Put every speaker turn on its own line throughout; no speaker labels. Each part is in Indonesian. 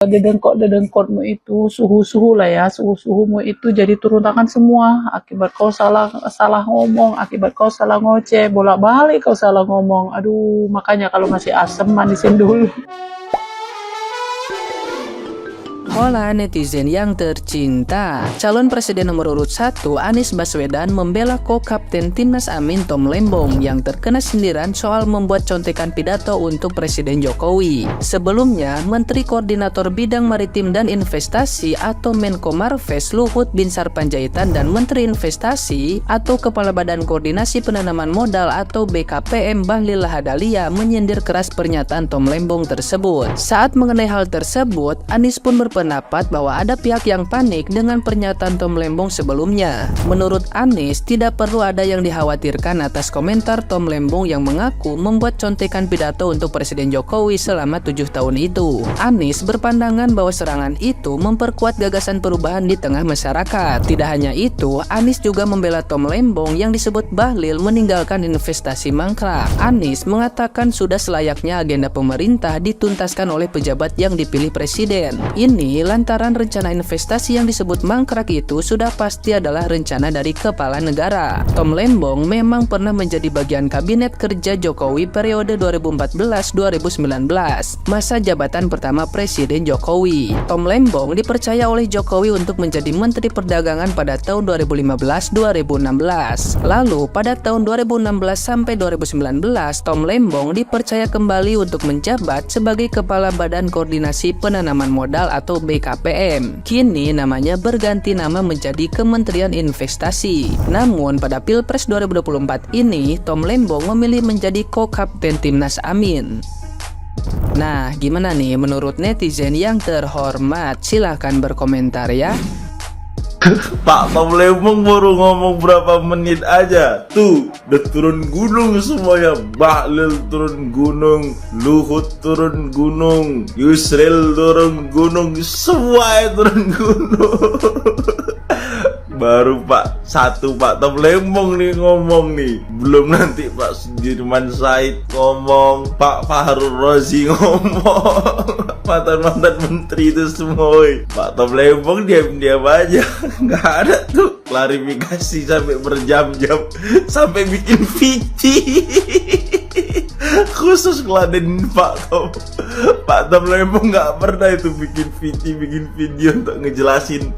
Dedengkot-dedengkotmu itu, suhu-suhu lah ya, suhu-suhumu itu jadi turun tangan semua. Akibat kau salah salah ngomong, akibat kau salah ngoceh, bolak-balik kau salah ngomong. Aduh, makanya kalau masih asem manisin dulu.
Hola netizen yang tercinta, calon presiden nomor urut 1 Anies Baswedan membela ko-kapten timnas Amin Tom Lembong yang terkena sindiran soal membuat contekan pidato untuk Presiden Jokowi. Sebelumnya, Menteri Koordinator Bidang Maritim dan Investasi atau Menko Marves Luhut Binsar Panjaitan dan Menteri Investasi atau Kepala Badan Koordinasi Penanaman Modal atau BKPM Bahlil Lahadalia menyindir keras pernyataan Tom Lembong tersebut. Saat mengenai hal tersebut, Anies pun berpendapat bahwa ada pihak yang panik dengan pernyataan Tom Lembong sebelumnya. Menurut Anies, tidak perlu ada yang dikhawatirkan atas komentar Tom Lembong yang mengaku membuat contekan pidato untuk Presiden Jokowi selama 7 tahun itu. Anies berpandangan bahwa serangan itu memperkuat gagasan perubahan di tengah masyarakat. Tidak hanya itu, Anies juga membela Tom Lembong yang disebut Bahlil meninggalkan investasi mangkrak. Anies mengatakan sudah selayaknya agenda pemerintah dituntaskan oleh pejabat yang dipilih Presiden. Ini lantaran rencana investasi yang disebut mangkrak itu sudah pasti adalah rencana dari kepala negara. Tom Lembong memang pernah menjadi bagian kabinet kerja Jokowi periode 2014-2019, masa jabatan pertama Presiden Jokowi. Tom Lembong dipercaya oleh Jokowi untuk menjadi Menteri Perdagangan pada tahun 2015-2016. Lalu pada tahun 2016 sampai 2019, Tom Lembong dipercaya kembali untuk menjabat sebagai Kepala Badan Koordinasi Penanaman Modal atau BKPM. Kini namanya berganti nama menjadi Kementerian Investasi. Namun pada Pilpres 2024 ini, Tom Lembong memilih menjadi ko-kapten timnas Amin. Nah, gimana nih menurut netizen yang terhormat? Silahkan berkomentar ya.
Pak Tom Lembong baru ngomong berapa menit aja tuh udah turun gunung semuanya. Bahlil turun gunung, Luhut turun gunung, Yusril turun gunung, semua turun gunung. Baru Pak Tom Lembong nih ngomong nih, belum nanti Pak Sudirman Said ngomong, Pak Fahrul Razi ngomong, mantan-mantan menteri itu semua. Pak Tom Lembong diam-diam aja, nggak ada tuh klarifikasi sampai berjam-jam, sampai bikin VC khusus ngeladenin Pak Tom Lembong. Nggak pernah itu bikin VC, bikin video untuk ngejelasin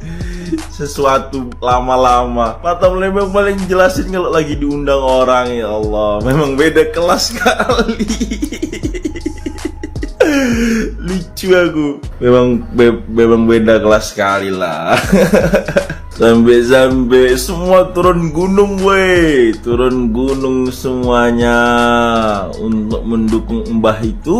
sesuatu lama-lama. Pak Tom Lembong paling jelasin kalau lagi diundang orang. Ya Allah, memang beda kelas kali. Lucu aku, memang beda kelas sekali lah. Sampai semua turun gunung weh, turun gunung semuanya untuk mendukung Mbah itu.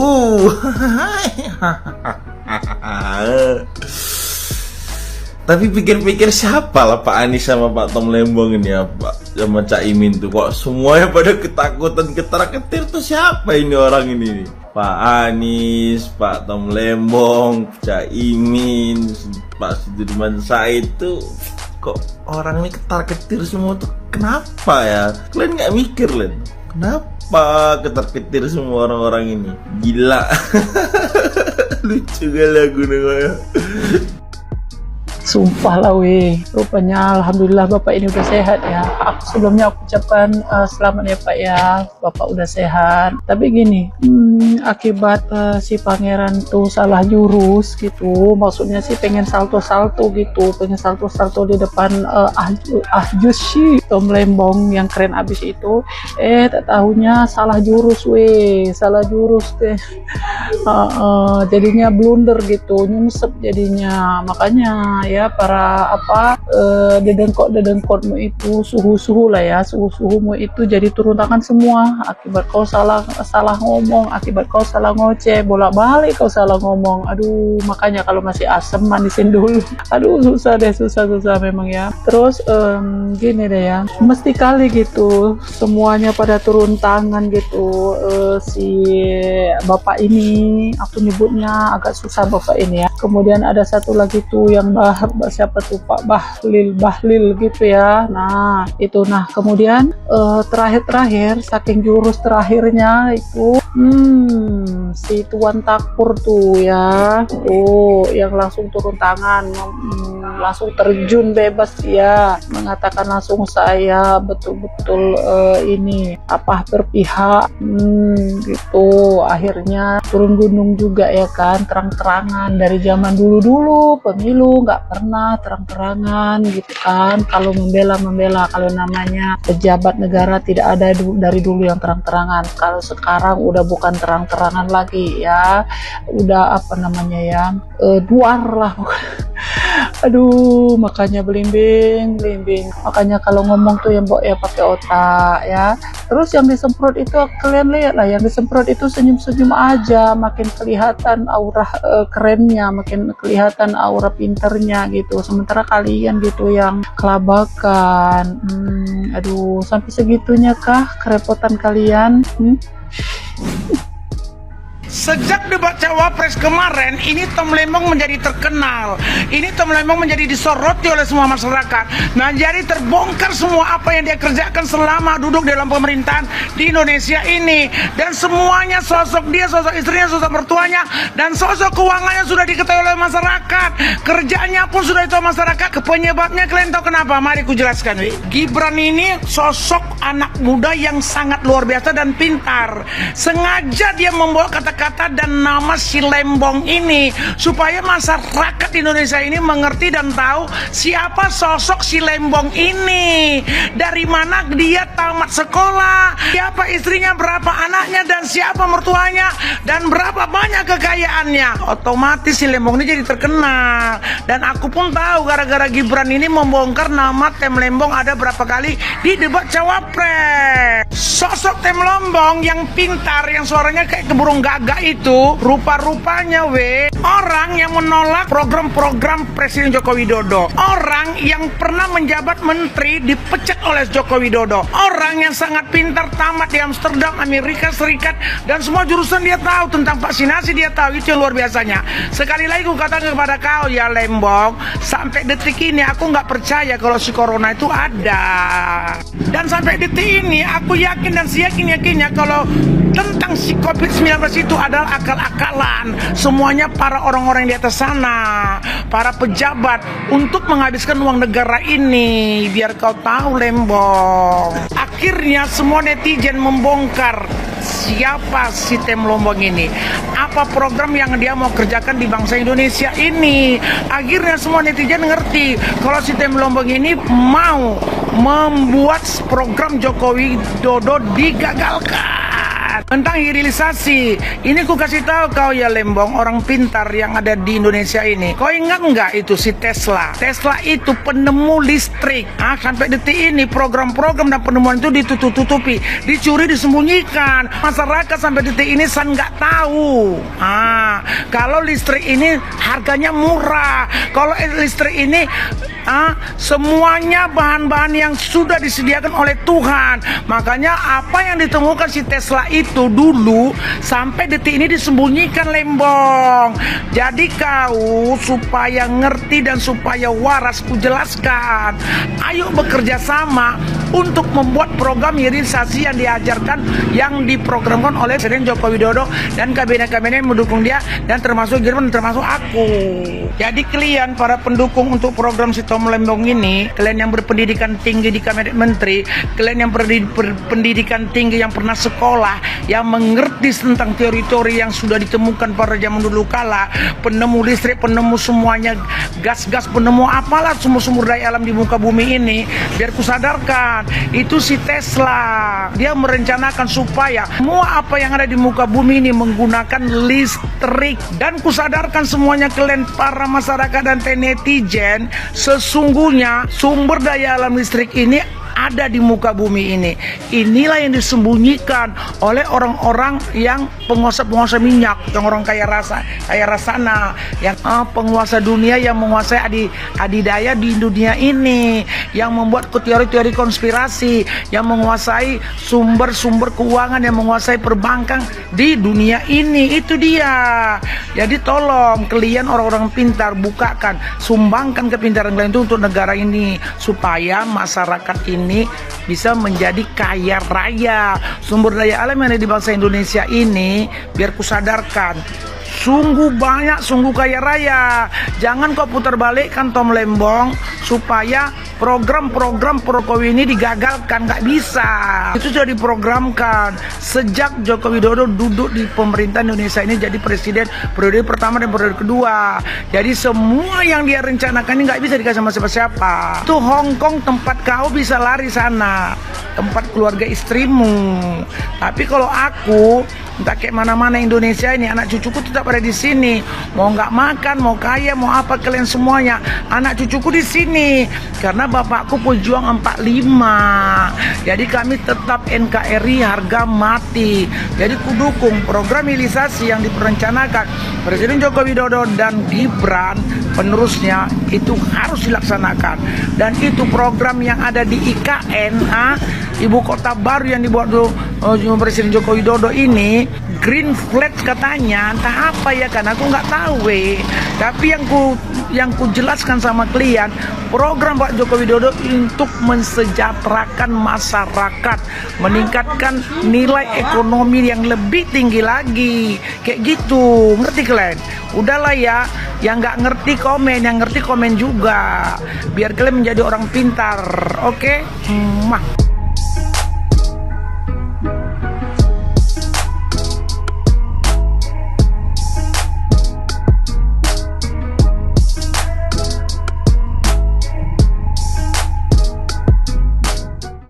Tapi pikir-pikir siapa lah Pak Anies sama Pak Tom Lembong ini ya, Pak sama Cak Imin tuh, kok semuanya pada ketakutan ketar-ketir tuh, siapa ini orang ini nih? Pak Anies, Pak Tom Lembong, Cak Imin, Pak Sudirman Said tuh, kok orang ini ketar-ketir semua tuh, kenapa ya? Kalian nggak mikir Len? Kenapa ketar-ketir semua orang-orang ini? Gila. Lucu kali aku dengarnya.
Sumpah lah weh, rupanya alhamdulillah Bapak ini udah sehat ya. Sebelumnya aku ucapkan selamat ya Pak ya, Bapak udah sehat. Tapi gini, akibat si pangeran tuh salah jurus gitu, maksudnya sih pengen salto-salto gitu, pengen salto-salto di depan Ahjus sih Tom Lembong yang keren abis itu, tak tahunya salah jurus weh, salah jurus deh. Jadinya blunder gitu, nyungsep jadinya. Makanya ya para dedengkot-dedengkotmu itu, suhu-suhu lah ya, suhu-suhumu itu jadi turun tangan semua. Akibat kau salah ngomong, akibat kau salah ngoceh, bolak-balik kau salah ngomong. Aduh, makanya kalau masih asem manisin dulu. Aduh, susah deh, susah memang ya. Terus gini deh ya, mesti kali gitu semuanya pada turun tangan gitu. Si bapak ini, aku nyebutnya agak susah bapak ini ya. Kemudian ada satu lagi tuh yang siapa tuh Pak Bahlil gitu ya. Nah itu, nah kemudian terakhir saking jurus terakhirnya itu si Tuan Takur tuh ya, tuh yang langsung turun tangan, langsung terjun bebas ya, mengatakan langsung saya betul-betul ini apa berpihak gitu. Akhirnya turun gunung juga ya kan, terang-terangan. Dari zaman dulu pemilu nggak pernah terang-terangan gitu kan, kalau membela kalau namanya pejabat negara tidak ada dari dulu yang terang-terangan. Kalau sekarang udah bukan terang-terangan lagi ya, udah apa namanya ya, duar lah. Aduh, makanya belimbing. Makanya kalau ngomong tuh yang ya pakai otak ya. Terus yang disemprot itu kalian lihat lah, yang disemprot itu senyum-senyum aja, makin kelihatan aura kerennya, makin kelihatan aura pinternya gitu. Sementara kalian gitu yang kelabakan. Aduh, sampai segitunya kah kerepotan kalian?
Sejak debat cawapres kemarin, ini Tom Lembong menjadi terkenal. Ini Tom Lembong menjadi disoroti oleh semua masyarakat. Nah, jadi terbongkar semua apa yang dia kerjakan selama duduk dalam pemerintahan di Indonesia ini. Dan semuanya, sosok dia, sosok istrinya, sosok mertuanya, dan sosok keuangannya sudah diketahui oleh masyarakat. Kerjanya pun sudah ditahu masyarakat. Penyebabnya kalian tahu kenapa? Mari ku jelaskan. Gibran ini sosok anak muda yang sangat luar biasa dan pintar. Sengaja dia membawa kata-kata dan nama si Lembong ini supaya masyarakat Indonesia ini mengerti dan tahu siapa sosok si Lembong ini, dari mana dia tamat sekolah, siapa istrinya, berapa anaknya, dan siapa mertuanya, dan berapa banyak kekayaannya. Otomatis si Lembong ini jadi terkenal. Dan aku pun tahu gara-gara Gibran ini membongkar nama Tem Lembong ada berapa kali di debat cawapres. Sosok Tem Lembong yang pintar, yang suaranya kayak keburung gagak itu, rupa-rupanya orang yang menolak program-program Presiden Joko Widodo, orang yang pernah menjabat menteri dipecat oleh Joko Widodo, orang yang sangat pintar, tamat di Amsterdam, Amerika Serikat, dan semua jurusan dia tahu, tentang vaksinasi dia tahu. Itu yang luar biasanya. Sekali lagi aku katakan kepada kau ya Lembong, sampai detik ini aku nggak percaya kalau si corona itu ada. Dan sampai detik ini aku yakin dan yakinnya kalau tentang si COVID-19 itu adalah akal-akalan semuanya para orang-orang di atas sana, para pejabat untuk menghabiskan uang negara ini. Biar kau tahu Lembong. Akhirnya semua netizen membongkar siapa si Tem Lembong ini, apa program yang dia mau kerjakan di bangsa Indonesia ini. Akhirnya semua netizen ngerti kalau si Tem Lembong ini mau membuat program Jokowi Dodo digagalkan. Tentang hilirisasi, ini ku kasih tahu kau ya Lembong, orang pintar yang ada di Indonesia ini. Kau ingat nggak itu si Tesla? Tesla itu penemu listrik. Sampai detik ini program-program dan penemuan itu ditutup-tutupi, dicuri, disembunyikan. Masyarakat sampai detik ini nggak tahu. Kalau listrik ini harganya murah. Kalau listrik ini semuanya bahan-bahan yang sudah disediakan oleh Tuhan. Makanya apa yang ditemukan si Tesla itu dulu sampai detik ini disembunyikan Lembong. Jadi kau supaya ngerti dan supaya waras ku jelaskan, ayo bekerja sama untuk membuat program hilirisasi yang diajarkan, yang diprogramkan oleh Presiden Joko Widodo dan kabinet-kabinet yang mendukung dia, dan termasuk Gibran, termasuk aku. Jadi kalian para pendukung untuk program si Tom Lembong ini, kalian yang berpendidikan tinggi di kabinet menteri, kalian yang berpendidikan tinggi yang pernah sekolah, yang mengerti tentang teori-teori yang sudah ditemukan pada zaman dulu kala, penemu listrik, penemu semuanya, gas-gas, penemu apalah semua sumber daya alam di muka bumi ini. Biar ku sadarkan, itu si Tesla, dia merencanakan supaya semua apa yang ada di muka bumi ini menggunakan listrik. Dan ku sadarkan semuanya kalian para masyarakat dan netizen, sesungguhnya sumber daya alam listrik ini ada di muka bumi ini. Inilah yang disembunyikan oleh orang-orang yang penguasa-penguasa minyak, yang orang kaya rasana, yang penguasa dunia yang menguasai adidaya di dunia ini, yang membuat teori-teori konspirasi, yang menguasai sumber-sumber keuangan, yang menguasai perbankan di dunia ini. Itu dia. Jadi tolong kalian orang-orang pintar, bukakan, sumbangkan kepintaran kalian itu untuk negara ini, supaya masyarakat ini bisa menjadi kaya raya. Sumber daya alam yang ada di bangsa Indonesia ini, biar kusadarkan, sungguh banyak, sungguh kaya raya. Jangan kau putar balikkan Tom Lembong supaya program-program Jokowi ini digagalkan. Nggak bisa. Itu sudah diprogramkan sejak Joko Widodo duduk di pemerintahan Indonesia ini jadi presiden periode pertama dan periode kedua. Jadi semua yang dia rencanakan ini nggak bisa dikasih sama siapa-siapa. Itu Hong Kong tempat kau bisa lari sana, tempat keluarga istrimu. Tapi kalau aku entah kayak mana-mana Indonesia ini, anak cucuku tetap ada di sini. Mau nggak makan, mau kaya, mau apa kalian semuanya, anak cucuku di sini. Karena bapakku pejuang 45. Jadi kami tetap NKRI harga mati. Jadi kudukung program hilirisasi yang diperencanakan Presiden Joko Widodo dan Gibran penerusnya itu harus dilaksanakan. Dan itu program yang ada di IKN, ibu kota baru yang dibuat Presiden Joko Widodo ini, green flag katanya, entah apa ya kan, aku nggak tahu Tapi yang ku jelaskan sama kalian, program Pak Joko Widodo untuk mensejahterakan masyarakat, meningkatkan nilai ekonomi yang lebih tinggi lagi, kayak gitu. Ngerti kalian? Udahlah ya, yang nggak ngerti komen, yang ngerti komen juga, biar kalian menjadi orang pintar. Oke?